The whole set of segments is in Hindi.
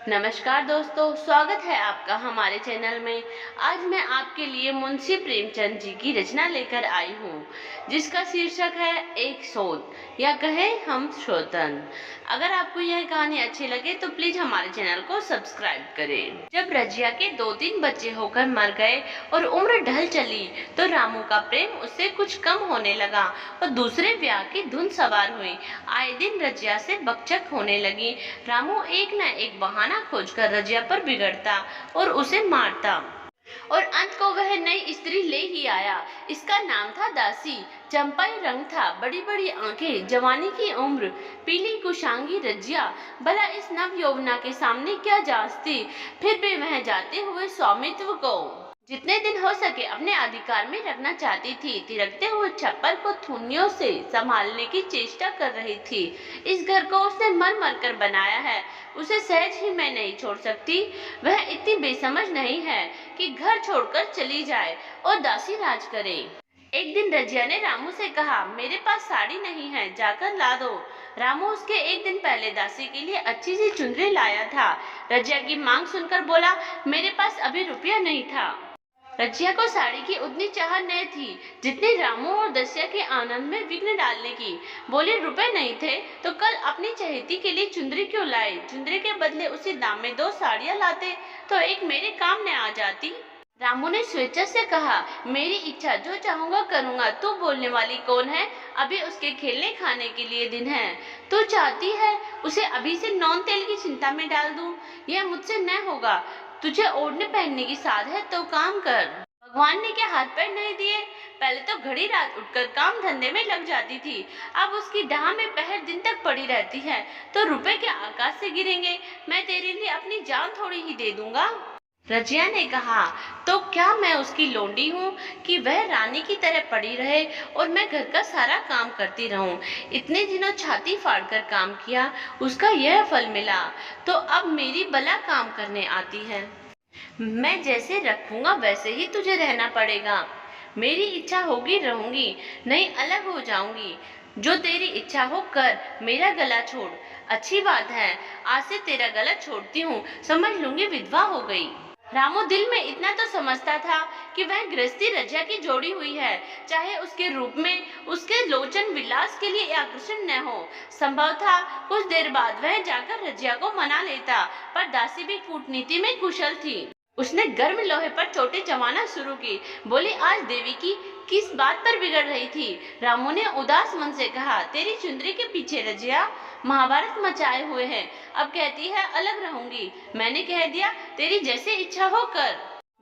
नमस्कार दोस्तों, स्वागत है आपका हमारे चैनल में। आज मैं आपके लिए मुंशी प्रेमचंद जी की रचना लेकर आई हूँ, जिसका शीर्षक है एक शोध या कहे हम शोधन। अगर आपको यह कहानी अच्छी लगे तो प्लीज हमारे चैनल को सब्सक्राइब करें। जब रजिया के 2-3 बच्चे होकर मर गए और उम्र ढल चली तो रामू का प्रेम उससे कुछ कम होने लगा और दूसरे ब्याह की धुन सवार हुई। आए दिन रजिया से बकझक होने लगी। रामू एक न एक बहाना खोजकर रजिया पर बिगड़ता और उसे मारता और अंत को वह नई स्त्री ले ही आया। इसका नाम था दासी। चंपाई रंग था, बड़ी बड़ी आंखें, जवानी की उम्र, पीली कुशांगी रजिया भला इस नव यौवना के सामने क्या जांचती। फिर भी वह जाते हुए स्वामित्व को जितने दिन हो सके अपने अधिकार में रखना चाहती थी। तिरकते हुए छप्पर को थुनियों से संभालने की चेष्टा कर रही थी। इस घर को उसने मर मर कर बनाया है, उसे सहज ही मैं नहीं छोड़ सकती। वह इतनी बेसमझ नहीं है कि घर छोड़कर चली जाए और दासी राज करे। एक दिन रजिया ने रामू से कहा, मेरे पास साड़ी नहीं है, जाकर ला दो। रामू उसके एक दिन पहले दासी के लिए अच्छी सी चुनरी लाया था। रजिया की मांग सुनकर बोला, मेरे पास अभी रुपया नहीं था। रजिया को साड़ी की उतनी चाह नहीं थी जितनी रामू और दस्या के आनंद में विघ्न डालने की। बोले, रुपए नहीं थे तो कल अपनी चहेती के लिए चुंदरी क्यों लाए? चुंदरी के बदले उसी दाम में 2 साड़ियां लाते तो एक मेरे काम में आ जाती। रामू ने स्वेच्छा से कहा, मेरी इच्छा, जो चाहूंगा करूंगा। तू बोलने वाली कौन है? अभी उसके खेलने खाने के लिए दिन है। तू चाहती है उसे अभी से नौन तेल की चिंता में डाल दूं? यह मुझसे न होगा। तुझे ओढ़ने पहनने की साध है तो काम कर। भगवान ने क्या हाथ पैर नहीं दिए? पहले तो घड़ी रात उठकर काम धंधे में लग जाती थी, अब उसकी डाह में पहर दिन तक पड़ी रहती है। तो रुपए क्या आकाश से गिरेंगे? मैं तेरे लिए अपनी जान थोड़ी ही दे दूंगा। रजिया ने कहा, तो क्या मैं उसकी लोंडी हूँ कि वह रानी की तरह पड़ी रहे और मैं घर का सारा काम करती रहूं? इतने दिनों छाती फाड़कर काम किया, उसका यह फल मिला, तो अब मेरी बला काम करने आती है। मैं जैसे रखूंगा वैसे ही तुझे रहना पड़ेगा। मेरी इच्छा होगी रहूंगी, नहीं अलग हो जाऊंगी। जो तेरी इच्छा हो कर, मेरा गला छोड़। अच्छी बात है, आज से तेरा गला छोड़ती हूँ, समझ लूंगी विधवा हो गई। रामू दिल में इतना तो समझता था कि वह गृहस्थी रजिया की जोड़ी हुई है, चाहे उसके रूप में उसके लोचन विलास के लिए आकर्षण न हो। संभव था कुछ देर बाद वह जाकर रजिया को मना लेता, पर दासी भी कूटनीति में कुशल थी। उसने गर्म लोहे पर चोटें जमाना शुरू की। बोली, आज देवी की किस बात पर बिगड़ रही थी? रामू ने उदास मन से कहा, तेरी चुंदरी के पीछे रजिया महाभारत मचाए हुए है, अब कहती है अलग रहूंगी। मैंने कह दिया, तेरी जैसे इच्छा हो कर।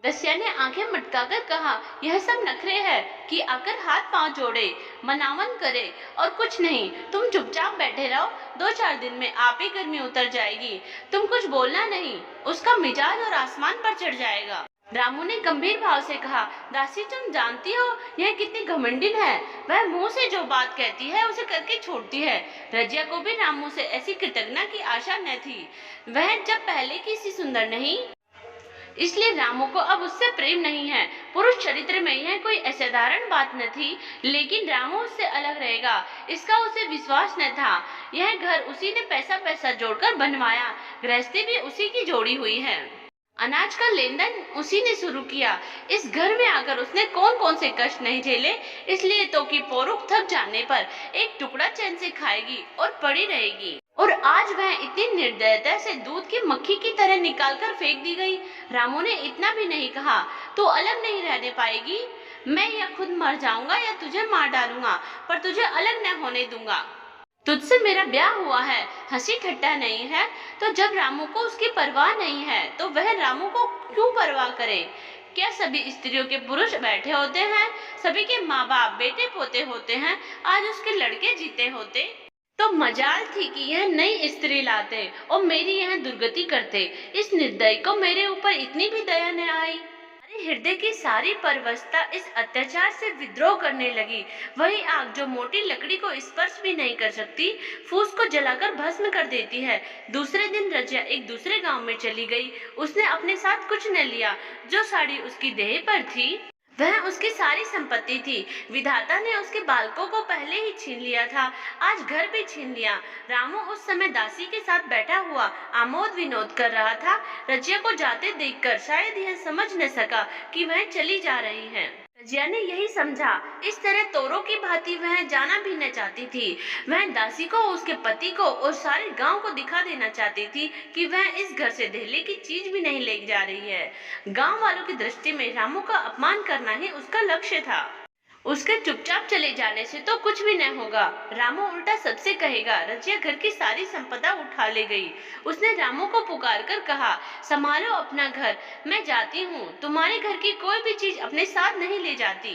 दस्या ने आंखें मटकाकर कहा, यह सब नखरे है कि आकर हाथ पांव जोड़े, मनावन करे और कुछ नहीं। तुम चुपचाप बैठे रहो, 2-4 दिन में आप ही गर्मी उतर जाएगी। तुम कुछ बोलना नहीं, उसका मिजाज और आसमान पर चढ़ जाएगा। रामू ने गंभीर भाव से कहा, दासी तुम जानती हो यह कितनी घमंडिन है। वह मुंह से जो बात कहती है उसे करके छोड़ती है। रजिया को भी रामू से ऐसी कृतज्ञता की आशा न थी। वह जब पहले की सी सुंदर नहीं, इसलिए रामू को अब उससे प्रेम नहीं है। पुरुष चरित्र में यह कोई असाधारण बात न थी, लेकिन रामू उससे अलग रहेगा इसका उसे विश्वास न था। यह घर उसी ने पैसा पैसा जोड़कर बनवाया, गृहस्थी भी उसी की जोड़ी हुई है, अनाज का लेन देन उसी ने शुरू किया। इस घर में आकर उसने कौन कौन से कष्ट नहीं झेले, इसलिए तो कि पोरुख थक जाने पर एक टुकड़ा चैन से खाएगी और पड़ी रहेगी। और आज वह इतनी निर्दयता से दूध की मक्खी की तरह निकालकर फेंक दी गई। रामू ने इतना भी नहीं कहा, तू अलग नहीं रहने पाएगी। मैं या खुद मर जाऊंगा या तुझे मार डालूंगा, पर तुझे अलग न होने दूंगा। तुझसे मेरा ब्याह हुआ है, हंसी ठट्टा नहीं है। तो जब रामू को उसकी परवाह नहीं है तो वह रामू को क्यों परवाह करे? क्या सभी स्त्रियों के पुरुष बैठे होते हैं? सभी के माँ बाप बेटे पोते होते हैं? आज उसके लड़के जीते होते तो मजाल थी कि यह नई स्त्री लाते और मेरी यह दुर्गति करते। इस निर्दयी को मेरे ऊपर इतनी भी दया न आई। हृदय की सारी परवशता इस अत्याचार से विद्रोह करने लगी। वही आग जो मोटी लकड़ी को स्पर्श भी नहीं कर सकती, फूस को जलाकर भस्म कर देती है। दूसरे दिन रजिया एक दूसरे गांव में चली गई। उसने अपने साथ कुछ न लिया। जो साड़ी उसकी देह पर थी वह उसकी सारी संपत्ति थी। विधाता ने उसके बालकों को पहले ही छीन लिया था, आज घर भी छीन लिया। रामू उस समय दासी के साथ बैठा हुआ आमोद विनोद कर रहा था। रजिया को जाते देखकर शायद यह समझ न सका कि वह चली जा रही है। रजिया ने यही समझा। इस तरह तोरों की भांति वह जाना भी न चाहती थी। वह दासी को, उसके पति को और सारे गांव को दिखा देना चाहती थी कि वह इस घर से धेले की चीज भी नहीं ले जा रही है। गांव वालों की दृष्टि में रामू का अपमान करना ही उसका लक्ष्य था। उसके चुपचाप चले जाने से तो कुछ भी न होगा। रामू उल्टा सबसे कहेगा, रजिया घर की सारी संपदा उठा ले गई। उसने रामू को पुकार कर कहा, संभालो अपना घर, मैं जाती हूँ। तुम्हारे घर की कोई भी चीज अपने साथ नहीं ले जाती।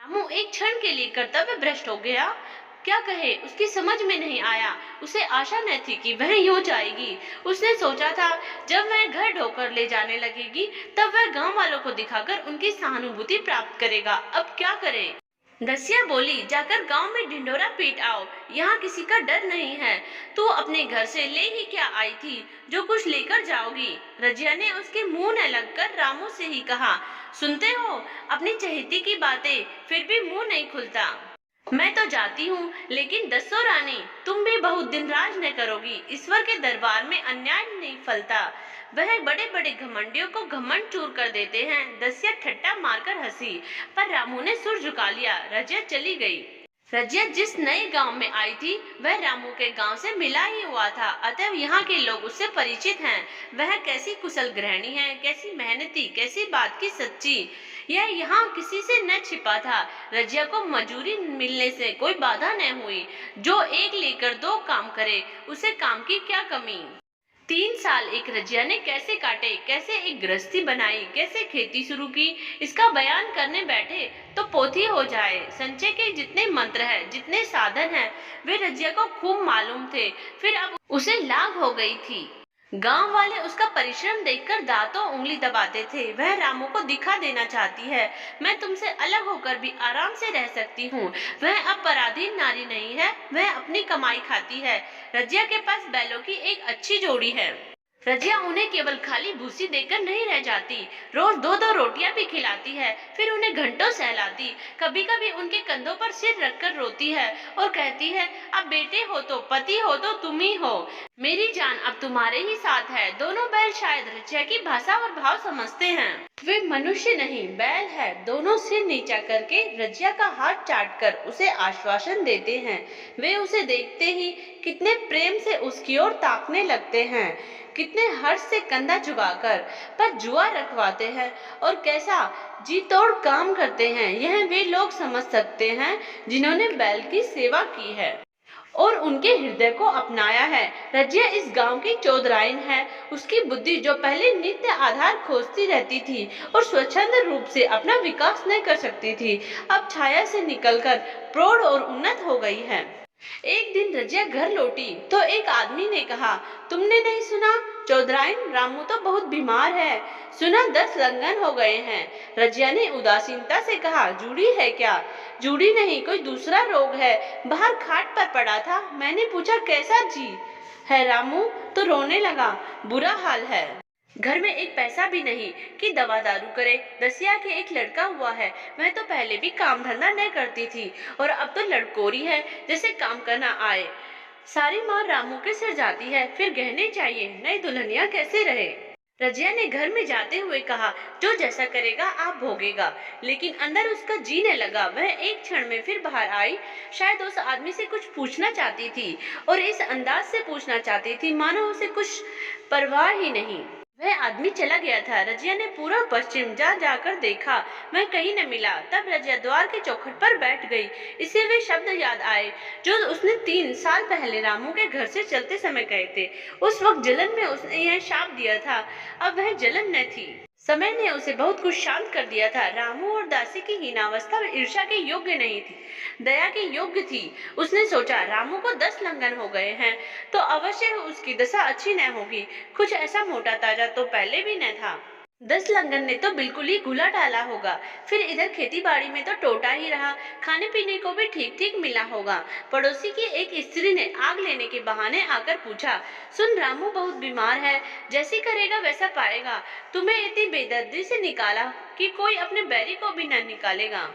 रामू एक क्षण के लिए कर्तव्य भ्रष्ट हो गया। क्या कहे, उसकी समझ में नहीं आया। उसे आशा न थी कि वह यूं जाएगी। उसने सोचा था जब वह घर ढोकर ले जाने लगेगी तब वह गांव वालों को दिखाकर उनकी सहानुभूति प्राप्त करेगा। अब क्या करे। दसिया बोली, जाकर गांव में ढिंढोरा पीट आओ, यहाँ किसी का डर नहीं है। तू अपने घर से ले ही क्या आई थी, जो कुछ लेकर जाओगी। रजिया ने उसके मुंह न लगकर रामू से ही कहा, सुनते हो अपनी चहेती की बातें, फिर भी मुंह नहीं खुलता। मैं तो जाती हूँ, लेकिन दसो रानी, तुम भी बहुत दिन राज न करोगी। ईश्वर के दरबार में अन्याय नहीं फलता। वह बड़े बड़े घमंडियों को घमंड चूर कर देते हैं। दसिया ठट्टा मारकर हंसी, पर रामू ने सुर झुका लिया। रजिया चली गई। रजिया जिस नए गांव में आई थी वह रामू के गांव से मिला ही हुआ था, अतः यहाँ के लोग उससे परिचित हैं। वह कैसी कुशल गृहिणी है, कैसी मेहनती, कैसी बात की सच्ची, यह यहाँ किसी से न छिपा था। रजिया को मजूरी मिलने से कोई बाधा न हुई। जो एक लेकर दो काम करे, उसे काम की क्या कमी। 3 साल एक रजिया ने कैसे काटे, कैसे एक गृहस्थी बनाई, कैसे खेती शुरू की, इसका बयान करने बैठे तो पोथी हो जाए। संचय के जितने मंत्र हैं, जितने साधन हैं, वे रजिया को खूब मालूम थे। फिर अब उसे लाग हो गई थी। गांव वाले उसका परिश्रम देखकर दांतों उंगली दबाते थे। वह रामू को दिखा देना चाहती है, मैं तुमसे अलग होकर भी आराम से रह सकती हूँ। वह अब पराधीन नारी नहीं है, वह अपनी कमाई खाती है। रजिया के पास बैलों की एक अच्छी जोड़ी है। रजिया उन्हें केवल खाली भूसी देकर नहीं रह जाती, रोज 2-2 रोटियां भी खिलाती है, फिर उन्हें घंटों सहलाती। कभी कभी उनके कंधों पर सिर रखकर रोती है और कहती है, अब बेटे हो तो, पति हो तो तुम ही हो। मेरी जान अब तुम्हारे ही साथ है। दोनों बैल शायद रजिया की भाषा और भाव समझते हैं। वे मनुष्य नहीं, बैल है। दोनों सिर नीचा करके रजिया का हाथ चाट कर उसे आश्वासन देते हैं। वे उसे देखते ही कितने प्रेम से उसकी ओर ताकने लगते हैं, कितने हर्ष से कंधा झुकाकर पर जुआ रखवाते हैं और कैसा जी तोड़ काम करते हैं। यह वे लोग समझ सकते हैं जिन्होंने बैल की सेवा की है और उनके हृदय को अपनाया है। रजिया इस गांव की चौधराइन है। उसकी बुद्धि जो पहले नित्य आधार खोजती रहती थी और स्वच्छंद रूप से अपना विकास नहीं कर सकती थी, अब छाया से निकलकर प्रौढ़ और उन्नत हो गई है। एक दिन रजिया घर लौटी तो एक आदमी ने कहा, तुमने नहीं सुना, चौधराइन रामू तो बहुत बीमार है। सुना 10 लंघन हो गए हैं। रजिया ने उदासीनता से कहा, जूड़ी है क्या? जूड़ी नहीं, कोई दूसरा रोग है। बाहर खाट पर पड़ा था, मैंने पूछा कैसा जी है रामू, तो रोने लगा, बुरा हाल है। घर में एक पैसा भी नहीं कि दवा दारू करे। दसिया के एक लड़का हुआ है, वह तो पहले भी काम धंधा नहीं करती थी और अब तो लड़कोरी है, जैसे काम करना आए। सारी मार रामू के सिर जाती है, फिर गहने चाहिए, नई दुल्हनिया कैसे रहे। रजिया ने घर में जाते हुए कहा, जो जैसा करेगा आप भोगेगा, लेकिन अंदर उसका जीने लगा। वह एक क्षण में फिर बाहर आई, शायद उस आदमी से कुछ पूछना चाहती थी और इस अंदाज से पूछना चाहती थी मानो उसे कुछ परवाह ही नहीं। वह आदमी चला गया था। रजिया ने पूरा पश्चिम जा जाकर देखा, वह कहीं न मिला। तब रजिया द्वार के चौखट पर बैठ गई। इसे वे शब्द याद आए जो उसने 3 साल पहले रामू के घर से चलते समय कहे थे। उस वक्त जलन में उसने यह शाप दिया था, अब वह जलन न थी। समय ने उसे बहुत कुछ शांत कर दिया था। रामू और दासी की हीनावस्था ईर्ष्या के योग्य नहीं थी, दया के योग्य थी। उसने सोचा, रामू को 10 लंघन हो गए हैं तो अवश्य उसकी दशा अच्छी न होगी। कुछ ऐसा मोटा ताजा तो पहले भी न था। 10 लंगन ने तो बिल्कुल ही घुला डाला होगा। फिर इधर खेती बाड़ी में तो टोटा ही रहा, खाने पीने को भी ठीक ठीक मिला होगा। पड़ोसी की एक स्त्री ने आग लेने के बहाने आकर पूछा, सुन रामू बहुत बीमार है, जैसी करेगा वैसा पाएगा। तुम्हें इतनी बेदर्दी से निकाला कि कोई अपने बैरी को भी न निकालेगा।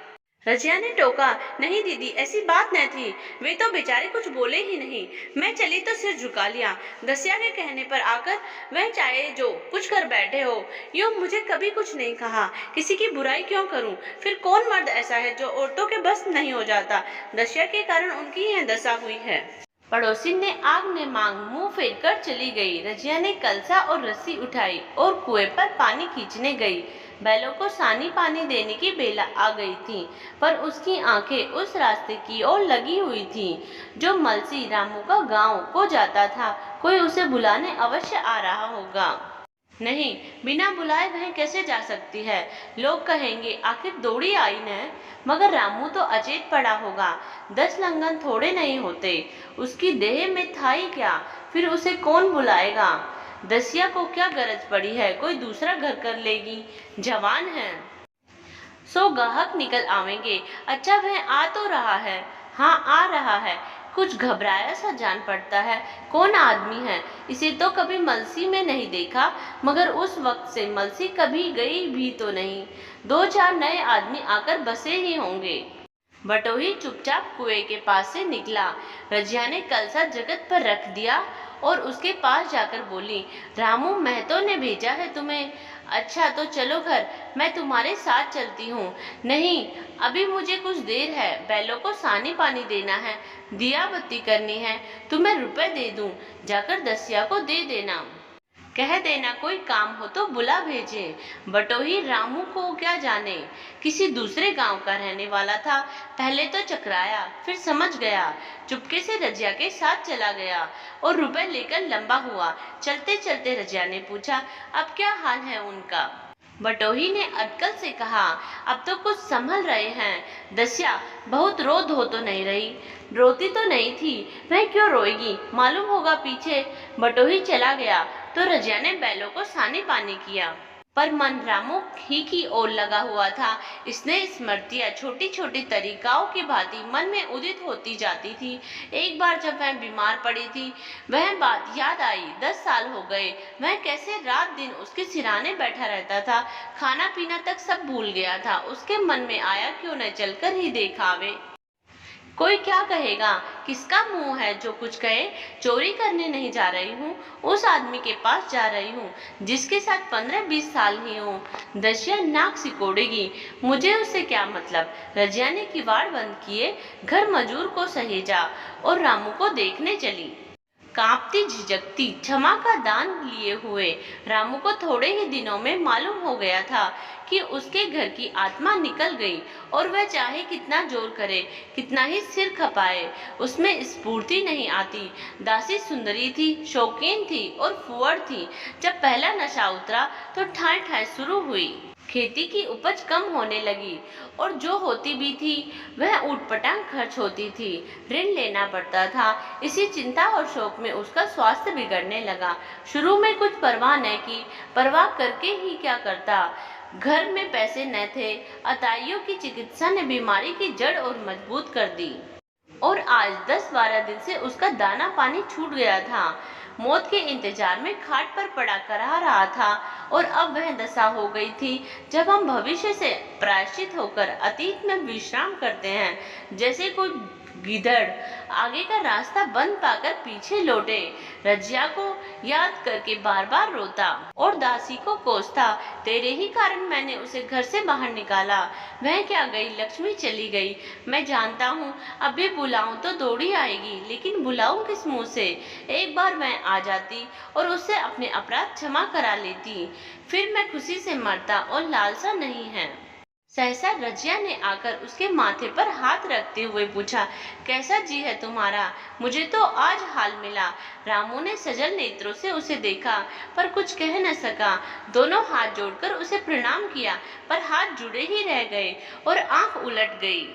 रजिया ने टोका, नहीं दीदी ऐसी बात न थी, वे तो बेचारे कुछ बोले ही नहीं। मैं चली तो सिर झुका लिया। दसिया के कहने पर आकर वह चाहे जो कुछ कर बैठे हो, यूं मुझे कभी कुछ नहीं कहा, किसी की बुराई क्यों करूं? फिर कौन मर्द ऐसा है जो औरतों के बस नहीं हो जाता? दसिया के कारण उनकी यह दशा हुई है। पड़ोसी ने आग ने मांग मुंह फेर कर चली गई। रजिया ने कलसा और रस्सी उठाई और कुएं पर पानी खींचने गई। बैलों को सानी पानी देने की बेला आ गई थी, पर उसकी आंखें उस रास्ते की ओर लगी हुई थी जो मलसी रामू का गांव को जाता था। कोई उसे बुलाने अवश्य आ रहा होगा। नहीं, बिना बुलाए वह कैसे जा सकती है? लोग कहेंगे आखिर दौड़ी आई न। मगर रामू तो अचेत पड़ा होगा। 10 लंगन थोड़े नहीं होते, उसकी देह में था ही क्या? फिर उसे कौन बुलाएगा? दसिया को क्या गरज पड़ी है, कोई दूसरा घर कर लेगी, जवान है। सो गाहक निकल आवेंगे। अच्छा वह आ तो रहा है। हाँ आ रहा है। कुछ घबराया सा जान पड़ता है। कौन आदमी है? इसे तो कभी मलसी में नहीं देखा, मगर उस वक्त से मलसी कभी गई भी तो नहीं। 2-4 नए आदमी आकर बसे ही होंगे। बटोही चुपचाप कुएं के पास से निकला। रजिया ने कलसा जगत पर रख दिया और उसके पास जाकर बोली, रामू महतो ने भेजा है तुम्हें? अच्छा तो चलो घर, मैं तुम्हारे साथ चलती हूँ। नहीं, अभी मुझे कुछ देर है, बैलों को सानी पानी देना है, दिया बत्ती करनी है। तुम्हें रुपए दे दूं, जाकर दसिया को दे देना। कह देना कोई काम हो तो बुला भेजे। बटोही रामू को क्या जाने, किसी दूसरे गांव का रहने वाला था। पहले तो चकराया, फिर समझ गया। चुपके से रजिया के साथ चला गया और रुपए लेकर लंबा हुआ। चलते चलते रजिया ने पूछा, अब क्या हाल है उनका? बटोही ने अटकल से कहा, अब तो कुछ संभल रहे हैं। दसिया बहुत रो धो तो नहीं रही? रोती तो नहीं थी, वह क्यों रोएगी? मालूम होगा पीछे। बटोही चला गया तो रजिया ने बैलों को सानी पानी किया, पर मन रामू ही की ओर लगा हुआ था। इसने स्मृतियां छोटी छोटी तरीकाओं की भांति मन में उदित होती जाती थी। एक बार जब वह बीमार पड़ी थी, वह बात याद आई। 10 साल हो गए, वह कैसे रात दिन उसके सिराने बैठा रहता था, खाना पीना तक सब भूल गया था। उसके मन में आया क्यों न चलकर ही देख आवे। कोई क्या कहेगा, किसका मुंह है जो कुछ कहे। चोरी करने नहीं जा रही हूँ, उस आदमी के पास जा रही हूँ जिसके साथ 15-20 साल ही हो। दसिया नाक सिकोड़ेगी, मुझे उससे क्या मतलब। रजिया ने किवाड़ बंद किए, घर मजूर को सहेजा और रामू को देखने चली। कांपती झिझकती क्षमा का दान लिए हुए रामू को थोड़े ही दिनों में मालूम हो गया था कि उसके घर की आत्मा निकल गई, और वह चाहे कितना जोर करे, कितना ही सिर खपाए, उसमें स्फूर्ति नहीं आती। दासी सुंदरी थी, शौकीन थी और फुअर थी। जब पहला नशा उतरा तो ठाय ठाय शुरू हुई। खेती की उपज कम होने लगी और जो होती भी थी वह ऊटपटांग खर्च होती थी। ऋण लेना पड़ता था। इसी चिंता और शोक में उसका स्वास्थ्य बिगड़ने लगा। शुरू में कुछ परवाह न की, परवाह करके ही क्या करता। घर में पैसे न थे। अताइयों की चिकित्सा ने बीमारी की जड़ और मजबूत कर दी, और आज 10-12 दिन से उसका दाना पानी छूट गया था। मौत के इंतजार में खाट पर पड़ा करा रहा था, और अब वह दशा हो गई थी जब हम भविष्य से प्रायश्चित होकर अतीत में विश्राम करते हैं। जैसे कोई गिदड़ आगे का रास्ता बंद पाकर पीछे लौटे, रजिया को याद करके बार बार रोता और दासी को कोसता, तेरे ही कारण मैंने उसे घर से बाहर निकाला। वह क्या गई, लक्ष्मी चली गई। मैं जानता हूँ अभी बुलाऊं तो दौड़ी आएगी, लेकिन बुलाऊं किस मुंह से। एक बार वह आ जाती और उससे अपने अपराध क्षमा करा लेती, फिर मैं खुशी से मरता और लालसा नहीं है। सहसा रजिया ने आकर उसके माथे पर हाथ रखते हुए पूछा, कैसा जी है तुम्हारा? मुझे तो आज हाल मिला। रामू ने सजल नेत्रों से उसे देखा, पर कुछ कह न सका। दोनों हाथ जोड़कर उसे प्रणाम किया, पर हाथ जुड़े ही रह गए और आंख उलट गई।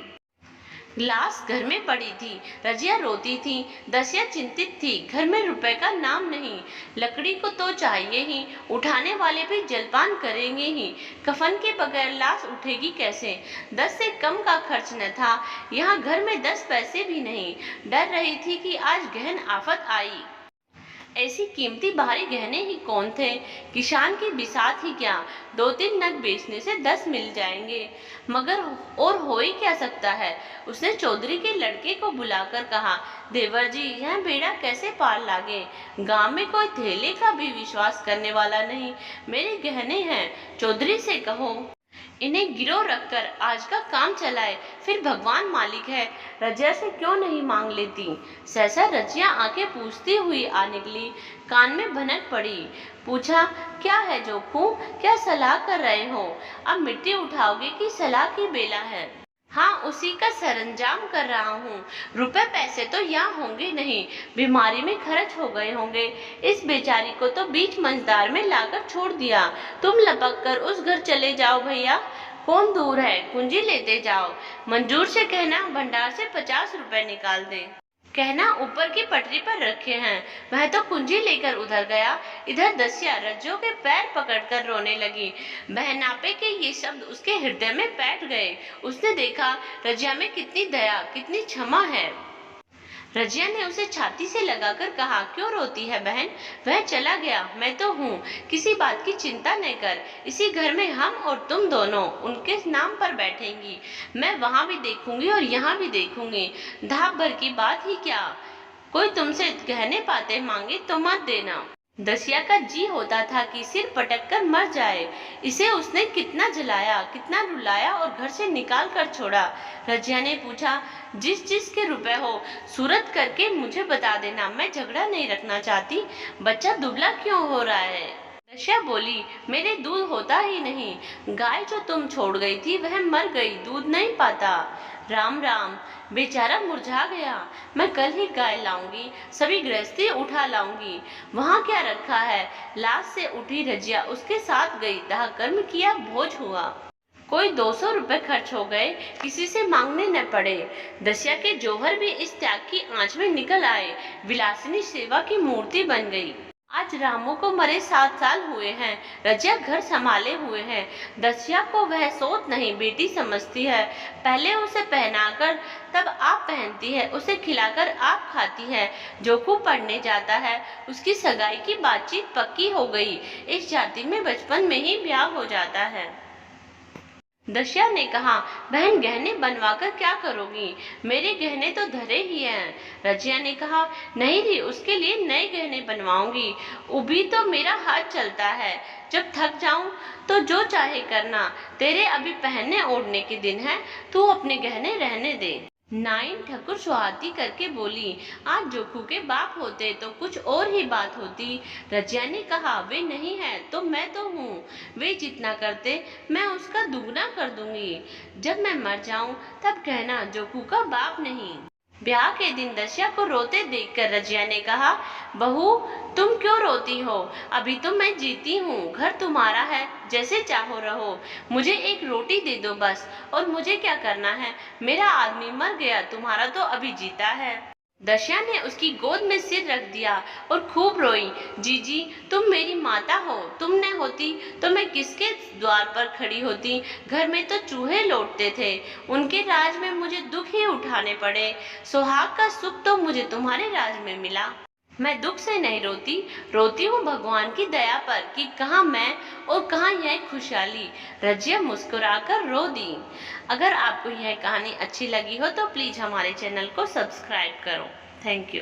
लाश घर में पड़ी थी। रजिया रोती थी। दसिया चिंतित थी। घर में रुपए का नाम नहीं। लकड़ी को तो चाहिए ही, उठाने वाले भी जलपान करेंगे ही। कफन के बगैर लाश उठेगी कैसे? 10 से कम का खर्च न था। यहाँ घर में 10 पैसे भी नहीं। डर रही थी कि आज गहन आफत आई। ऐसी कीमती भारी गहने ही कौन थे? किसान की बिसात ही क्या? 2-3 नग बेचने से 10 मिल जाएंगे। मगर और हो ही क्या सकता है? उसने चौधरी के लड़के को बुलाकर कहा, देवर जी, यह बेड़ा कैसे पार लागे? गांव में कोई थैले का भी विश्वास करने वाला नहीं। मेरे गहने हैं, चौधरी से कहो इन्हें गिरो रखकर आज का काम चलाए, फिर भगवान मालिक है। रजिया से क्यों नहीं मांग लेती? सहसा रजिया आंखें पूछती हुई आ निकली। कान में भनक पड़ी। पूछा, क्या है जोखू? क्या सलाह कर रहे हो? अब मिट्टी उठाओगे कि सलाह की बेला है? हाँ, उसी का सरंजाम कर रहा हूँ। रुपए पैसे तो यहाँ होंगे नहीं, बीमारी में खर्च हो गए होंगे। इस बेचारी को तो बीच मंझदार में लाकर छोड़ दिया। तुम लपक कर उस घर चले जाओ भैया, कौन दूर है, कुंजी लेते जाओ। मंजूर से कहना भंडार से 50 रुपए निकाल दे। कहना ऊपर की पटरी पर रखे हैं। वह तो कुंजी लेकर उधर गया। इधर दसिया रज्जो के पैर पकड़कर रोने लगी। बहनापे के ये शब्द उसके हृदय में बैठ गए। उसने देखा रजिया में कितनी दया, कितनी क्षमा है। रजिया ने उसे छाती से लगाकर कहा, क्यों रोती है बहन? वह चला गया, मैं तो हूँ। किसी बात की चिंता न कर। इसी घर में हम और तुम दोनों उनके नाम पर बैठेंगी। मैं वहां भी देखूंगी और यहाँ भी देखूंगी। धाप भर की बात ही क्या। कोई तुमसे गहने पाते मांगे तो मत देना। दसिया का जी होता था कि सिर पटक कर मर जाए। इसे उसने कितना जलाया, कितना रुलाया और घर से निकाल कर छोड़ा। रजिया ने पूछा, जिस के रुपए हो सूरत करके मुझे बता देना, मैं झगड़ा नहीं रखना चाहती। बच्चा दुबला क्यों हो रहा है? दसिया बोली, मेरे दूध होता ही नहीं। गाय जो तुम छोड़ गई थी वह मर गई, दूध नहीं पाता। राम राम, बेचारा मुरझा गया। मैं कल ही गाय लाऊंगी, सभी गृहस्थी उठा लाऊंगी। वहाँ क्या रखा है? लाश से उठी रजिया उसके साथ गई। दाह कर्म किया, भोज हुआ। कोई 200 रुपए खर्च हो गए, किसी से मांगने न पड़े। दसिया के जौहर भी इस त्याग की आंच में निकल आए। विलासिनी सेवा की मूर्ति बन गई। आज रामू को मरे 7 साल हुए हैं। रजिया घर संभाले हुए हैं। दसिया को वह सोच नहीं, बेटी समझती है। पहले उसे पहनाकर तब आप पहनती है, उसे खिलाकर आप खाती है। जोखू पढ़ने जाता है, उसकी सगाई की बातचीत पक्की हो गई। इस जाति में बचपन में ही ब्याह हो जाता है। दसिया ने कहा, बहन गहने बनवाकर क्या करोगी? मेरे गहने तो धरे ही हैं। रजिया ने कहा, नहीं री, उसके लिए नए गहने बनवाऊंगी। उभी तो मेरा हाथ चलता है। जब थक जाऊं तो जो चाहे करना। तेरे अभी पहनने ओढ़ने के दिन हैं, तू अपने गहने रहने दे। नाइन ठकुर सुहाती करके बोली, आज जोखू के बाप होते तो कुछ और ही बात होती। रजिया ने कहा, वे नहीं है तो मैं तो हूँ। वे जितना करते मैं उसका दुगना कर दूंगी। जब मैं मर जाऊं तब कहना जोखू का बाप नहीं। ब्याह के दिन दसिया को रोते देखकर रजिया ने कहा, बहू तुम क्यों रोती हो? अभी तो मैं जीती हूँ, घर तुम्हारा है, जैसे चाहो रहो। मुझे एक रोटी दे दो बस। और मुझे क्या करना है? मेरा आदमी मर गया, तुम्हारा तो अभी जीता है। दसिया ने उसकी गोद में सिर रख दिया और खूब रोई। जीजी, तुम मेरी माता हो, तुम न होती तो मैं किसके द्वार पर खड़ी होती? घर में तो चूहे लौटते थे, उनके राज में मुझे दुख ही उठाने पड़े। सुहाग का सुख तो मुझे तुम्हारे राज में मिला। मैं दुख से नहीं रोती, रोती हूँ भगवान की दया पर कि कहाँ मैं और कहाँ यह खुशहाली। रजिया मुस्कुराकर रो दी। अगर आपको यह कहानी अच्छी लगी हो तो प्लीज हमारे चैनल को सब्सक्राइब करो। Thank you.